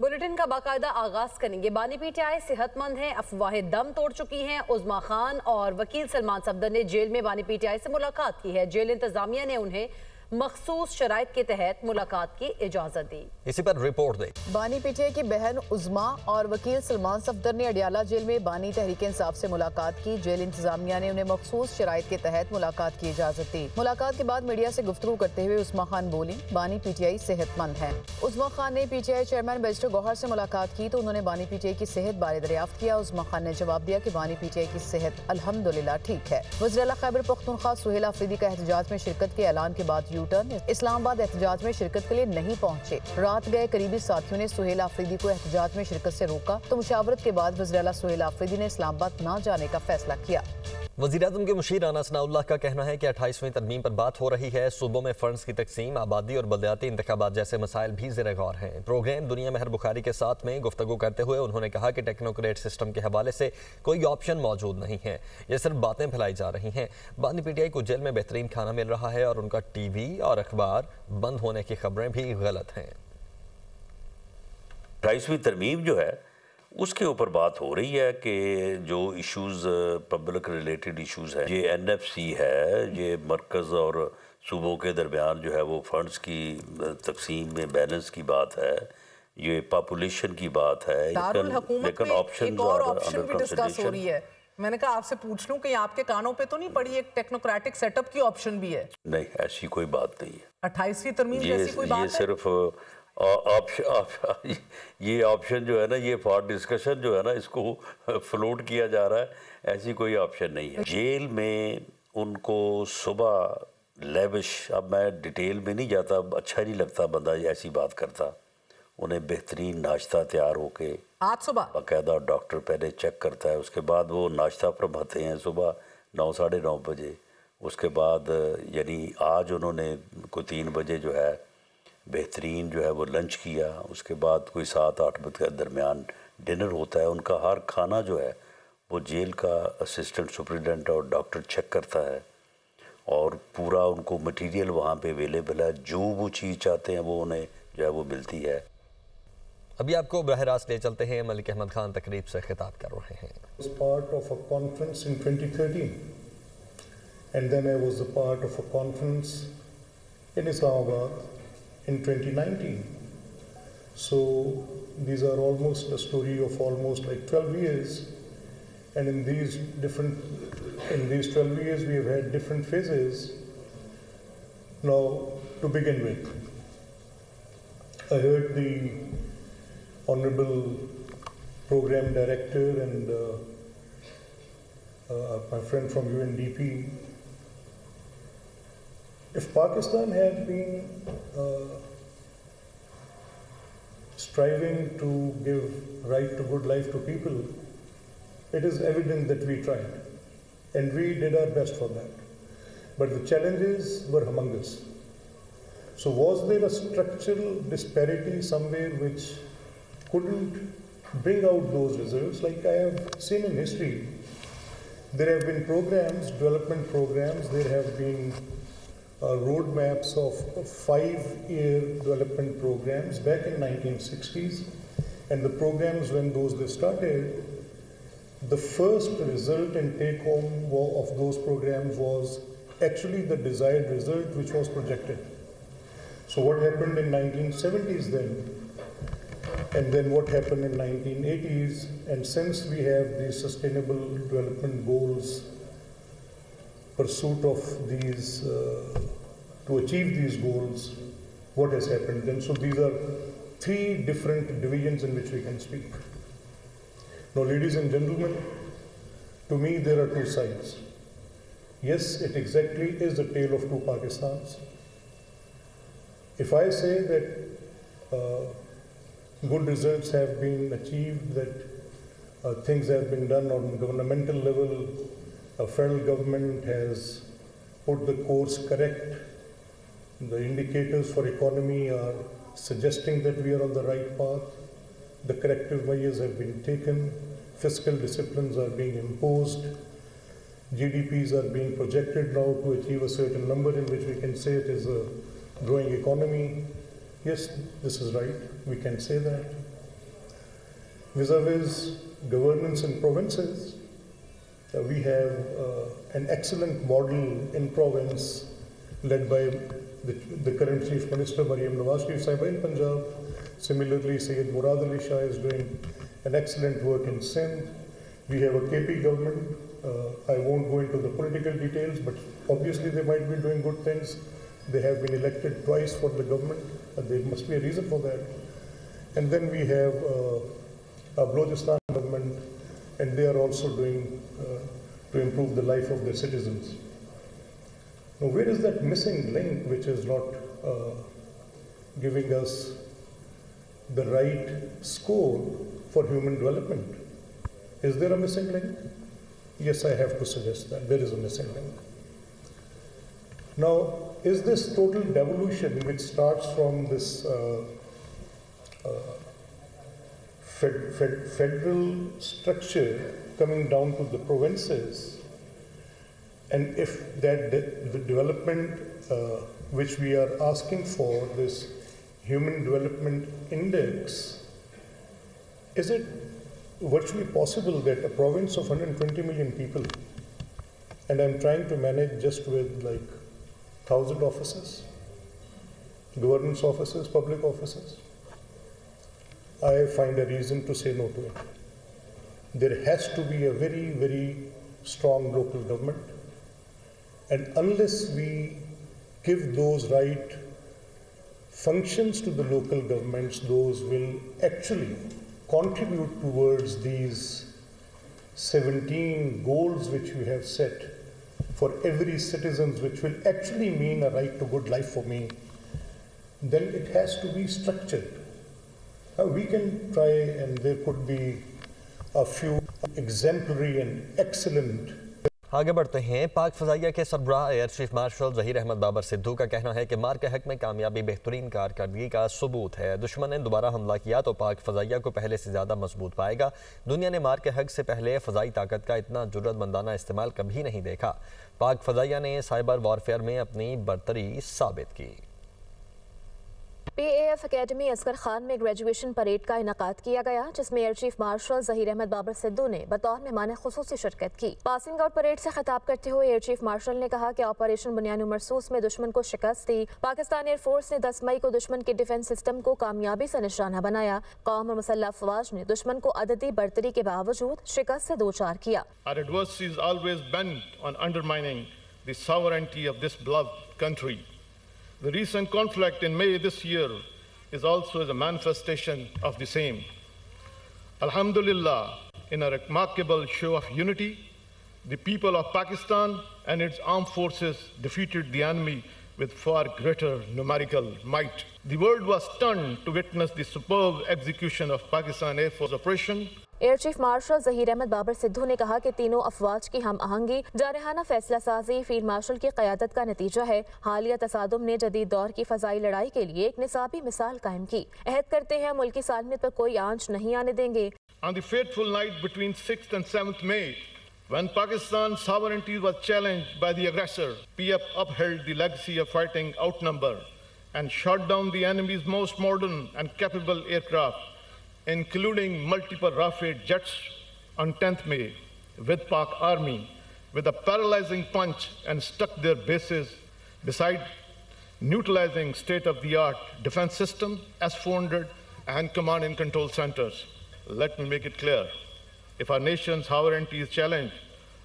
Bulletin का बाकायदा आगाज करेंगे। बानी पीटीआई सेहत मंद हैं, अफवाहें दम तोड़ चुकी हैं। उज़्मा खान और वकील सलमान सफदर ने जेल में बानी पीटीआई से मुलाकात की है। जेल इंतजामिया ने उन्हें मखसूस शराइत के तहत मुलाकात की इजाजत दी। इसी पर रिपोर्ट दे। बानी पीटीआई की बहन उज़्मा और वकील सलमान सफदर ने अडियाला जेल में बानी तहरीक इंसाफ से मुलाकात की। जेल इंतजामिया ने उन्हें मखसूस शराइत के तहत मुलाकात की इजाजत दी। मुलाकात के बाद मीडिया से गुफ्तगू करते हुए उज़्मा खान बोली, बानी पीटीआई सेहतमंद है। उज़्मा खान ने पीटीआई चेयरमैन बैरिस्टर गौहर से मुलाकात की तो उन्होंने बानी पीटीआई की सेहत बारे दरियाफ्त किया। उज़्मा खान ने जवाब दिया कि बानी पीटीआई की सेहत अल्हम्दुलिल्लाह ठीक है। वज़ीर आला खैबर पख्तूनख्वा सुहेल आफरीदी का एहतजाज में शिरकत के ऐलान के बाद यू टर्न। इस्लामाबाद एहतजाज में शिरकत के लिए नहीं पहुंचे। रात गए करीबी साथियों ने सुहेल आफरीदी को एहतजाज में शिरकत से रोका तो मुशावरत के बाद वज़ीर आला सुहेल आफरीदी ने इस्लामाबाद न जाने का फैसला किया। वज़ीर-ए-आज़म के मुशीर राना सनाउल्लाह का कहना है कि 28वीं तरमीम पर बात हो रही है। सूबों में फंड्स की तकसीम, आबादी और बलदियाती इंतखाबात जैसे मसाइल भी ज़ेर गौर हैं। प्रोग्राम दुनिया मेहर बुखारी के साथ में गुफ्तगू करते हुए उन्होंने कहा कि टेक्नोक्रेट सिस्टम के हवाले से कोई ऑप्शन मौजूद नहीं है, ये सिर्फ बातें फैलाई जा रही हैं। बानी पीटीआई को जेल में बेहतरीन खाना मिल रहा है और उनका टीवी और अखबार बंद होने की खबरें भी गलत हैं। 28वीं तरमीम जो है उसके ऊपर बात हो रही है कि जो इश्यूज़ पब्लिक रिलेटेड इश्यूज़ हैं, ये एनएफसी है, ये मरकज़ और सूबों के दरमियान जो है वो फंड्स की तकसीम में बैलेंस की बात है, ये पॉपुलेशन की बात है, लेकिन ऑप्शन भी डिस्कस हो रही है। मैंने कहा आपसे पूछ लूं कि आपके कानों पे तो नहीं पड़ी एक टेक्नोक्रेटिक सेटअप की ऑप्शन भी है? नहीं, ऐसी कोई बात नहीं है। 28वीं तरमीम जैसी कोई बात है? ये सिर्फ ये ऑप्शन जो है ना, ये फॉर डिस्कशन जो है ना, इसको फ्लोट किया जा रहा है, ऐसी कोई ऑप्शन नहीं है। जेल में उनको सुबह लेविश, अब मैं डिटेल में नहीं जाता, अच्छा नहीं लगता बंदा ऐसी बात करता, उन्हें बेहतरीन नाश्ता तैयार होके आज सुबह बाकायदा डॉक्टर पहले चेक करता है, उसके बाद वो नाश्ता फरमाते हैं सुबह 9 साढ़े 9 बजे। उसके बाद यानी आज उन्होंने कोई 3 बजे जो है बेहतरीन जो है वो लंच किया। उसके बाद कोई 7-8 बजे के दरमियान डिनर होता है। उनका हर खाना जो है वो जेल का असिस्टेंट सुपरिटेंडेंट और डॉक्टर चेक करता है और पूरा उनको मटेरियल वहाँ पे अवेलेबल है, जो वो चीज़ चाहते हैं वो उन्हें जो है वो मिलती है। अभी आपको बरह रास्त ले चलते हैं। मलिक अहमद खान तकरीब से खिताब कर रहे हैं। I was part of a conference in 2013 and then I was a part of a conference in Islamabad in 2019. So these are almost a story of almost like 12 years, and in these 12 years we have had different phases. Now, to begin with, I heard the Honorable Program Director and my friend from UNDP. If Pakistan had been striving to give right to good life to people, it is evident that we tried and we did our best for that. But the challenges were humongous. So was there a structural disparity somewhere which couldn't bring out those results? Like I have seen in history, there have been programs, development programs, there have been roadmaps of 5-year development programs back in 1960s, and the programs when those were started, the first result and take home of those programs was actually the desired result which was projected. So what happened in 1970s then, and then what happened in 1980s, and since we have the sustainable development goals, pursuit of these, to achieve these goals, what has happened then? So these are 3 different divisions in which we can speak. Now, ladies and gentlemen, to me there are 2 sides. Yes, it exactly is a tale of 2 Pakistans. If I say that good results have been achieved, that things have been done on governmental level, federal government has put the course correct, the indicators for economy are suggesting that we are on the right path, the corrective measures have been taken, fiscal disciplines are being imposed, GDPs are being projected now to achieve a certain number in which we can say it is a growing economy. Yes, this is right, we can say that. Vis-a-vis governance in provinces, we have an excellent model in province led by the current Chief Minister Mariam Nawaz Sharif Sahiba in Punjab. Similarly, Syed Murad Ali Shah is doing an excellent work in Sindh. We have a KP government. I won't go into the political details, but obviously they might be doing good things. They have been elected twice for the government, and there must be a reason for that. And then we have a Balochistan government, and they are also doing to improve the life of their citizens. Now, where is that missing link which is not giving us the right score for human development? Is there a missing link? Yes, I have to suggest that there is a missing link. Now, is this total devolution, which starts from this federal structure coming down to the provinces, and if that the development which we are asking for, this Human Development Index, is it virtually possible that a province of 120 million people, and I'm trying to manage just with like 1,000 offices, governance offices, public offices, I find a reason to say no to it. There has to be a very, very strong local government, and unless we give those right functions to the local governments, those will actually contribute towards these 17 goals which we have set for every citizen, which will actually mean a right to good life for me. Then it has to be structured. We can try, and there could be a few exemplary and excellent. आगे बढ़ते हैं। पाक फ़ज़ाइया के सरबराह air chief marshal Zaheer Ahmed Babar Sidhu का कहना है कि मार के हक में कामयाबी बेहतरीन कारकर्दगी का सबूत है। दुश्मन ने दोबारा हमला किया तो पाक फ़ज़ाइया को पहले से ज़्यादा मजबूत पाएगा। दुनिया ने मार के हक से पहले फ़ज़ाई ताकत का इतना जुर्रतमंदाना इस्तेमाल कभी नहीं देखा। पाक फ़ज़ाइया ने साइबर वॉरफेयर में अपनी बरतरी साबित की। PAF अकेडमी असगर खान में ग्रेजुएशन परेड का इनकाद किया गया, जिसमें air chief marshal Zaheer Ahmed Babar Sidhu ने बतौर मेहमान खुसूसी शिरकत की। पासिंग आउट परेड से खिताब करते हुए एयर चीफ मार्शल ने कहा कि ऑपरेशन बुनियादी मरसूस में दुश्मन को शिकस्त दी। पाकिस्तान एयरफोर्स ने 10 मई को दुश्मन के डिफेंस सिस्टम को कामयाबी से निशाना बनाया। कौम और मुसल्लह अफवाज ने दुश्मन को अददी बरतरी के बावजूद शिकस्त से दो चार किया। Our adversary is always bent on undermining the sovereignty of this beloved country. The recent conflict in May this year is also a manifestation of the same. Alhamdulillah, in a remarkable show of unity, the people of Pakistan and its armed forces defeated the enemy with far greater numerical might. The world was stunned to witness the superb execution of Pakistan Air Force operation. Air chief marshal Zaheer Ahmed Babar Sidhu ने कहा कि तीनों अफवाज की हम आहंगी, जारहाना फैसला साजी field marshal की क़यादत का नतीजा है। हालिया तसादुम ने जदीद दौर की फ़ज़ाई लड़ाई के लिए एक निसाबी मिसाल कायम की। अहद करते हैं मुल्क की सालमियत पर कोई आंच नहीं आने देंगे। On the fateful night between 6th and 7th May, when Pakistan's sovereignty was challenged by the aggressor, PF upheld the legacy of fighting outnumbered and shot down the enemy's most modern and capable aircraft, including multiple Rafale jets on 10th May with Pak Army with a paralyzing punch and struck their bases beside neutralizing state-of-the-art defense system, S-400 and command and control centers. Let me make it clear, if our nation's sovereignty is challenged,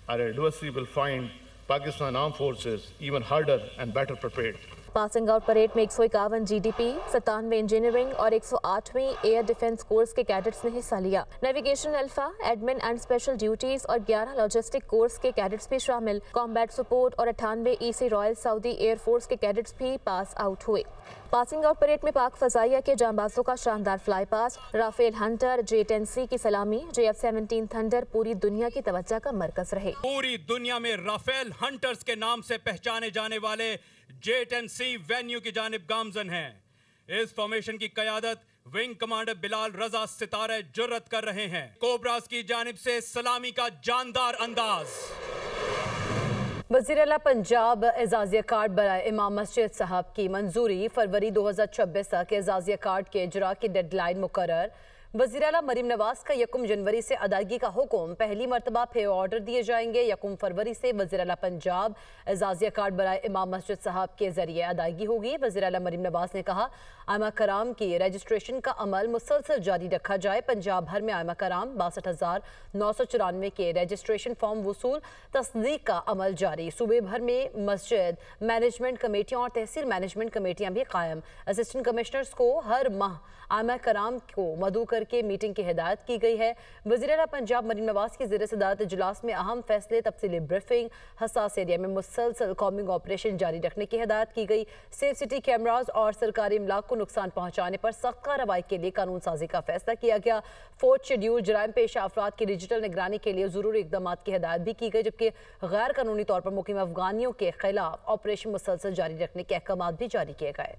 our adversary will find Pakistan armed forces even harder and better prepared. Passing out parade में 151 GDP, 97 engineering और 108वीं air defence course के cadets ने हिस्सा लिया। Navigation alpha, admin and special duties और 11 logistic course के cadets भी शामिल। कॉम्बैट सपोर्ट और 98 EC रॉयल सऊदी एयरफोर्स के कैडेट्स भी पास आउट हुए। पासिंग आउट परेड में पाक फ़ज़ाइया के जांबाजों का शानदार फ्लाई पास, राफेल हंटर, J-10C की सलामी, JF-17 थंडर पूरी दुनिया की तवज्जो का मरकज रहे। पूरी दुनिया में राफेल हंटर्स के नाम से पहचाने जाने वाले J-10C वेन्यू की जानिब गामजन हैं। इस फॉर्मेशन की क़यादत विंग कमांडर बिलाल रजा सितारे जुर्रत कर रहे हैं। कोबरास की जानिब से सलामी का जानदार अंदाज। वज़ीर आला पंजाब एजाज़िया कार्ड बराए इमाम मस्जिद साहब की मंजूरी। फरवरी 2026 तक एजाज़िया कार्ड के इजरा की डेडलाइन मुकर्रर। वज़ीर आला मरीम नवाज का 1 जनवरी से अदायगी का हुक्म, पहली मरतबा पे ऑर्डर दिए जाएंगे। 1 फरवरी से वज़ीर आला पंजाब एजाजिया कार्ड बराए इमाम मस्जिद साहब के जरिए अदायगी होगी। वज़ीर आला मरीम नवाज ने कहा, आइमा कराम की रजिस्ट्रेशन का अमल मुसलसल जारी रखा जाए। पंजाब भर में आइमा कराम 62,994 के रजिस्ट्रेशन फॉर्म वसूल, तस्दीक का अमल जारी। सूबे भर में मस्जिद मैनेजमेंट कमेटियाँ और तहसील मैनेजमेंट कमेटियाँ भी कायम। असिस्टेंट कमिश्नर्स को हर माह आइमा कराम को मदऊ करके मीटिंग की हिदायत की गई है। वज़ीर आला पंजाब मरीम नवाज की ज़ेर सदारत इजलास में अहम फैसले, तफसीली ब्रीफिंग, हसास एरिया में मुसलसल कॉमिंग ऑपरेशन जारी रखने की हिदायत की गई। सेफ सिटी कैमराज और सरकारी इमलाक को नुकसान पहुँचाने पर सख्त कार्रवाई के लिए कानून साजी का फैसला किया गया। 4th शेड्यूल जराइम पेशा अफराद की डिजिटल निगरानी के लिए ज़रूरी इकदाम की हिदायत भी की गई, जबकि गैर कानूनी तौर पर मुकीम अफगानियों के खिलाफ ऑपरेशन मुसलसल जारी रखने के अहकाम भी जारी किए गए।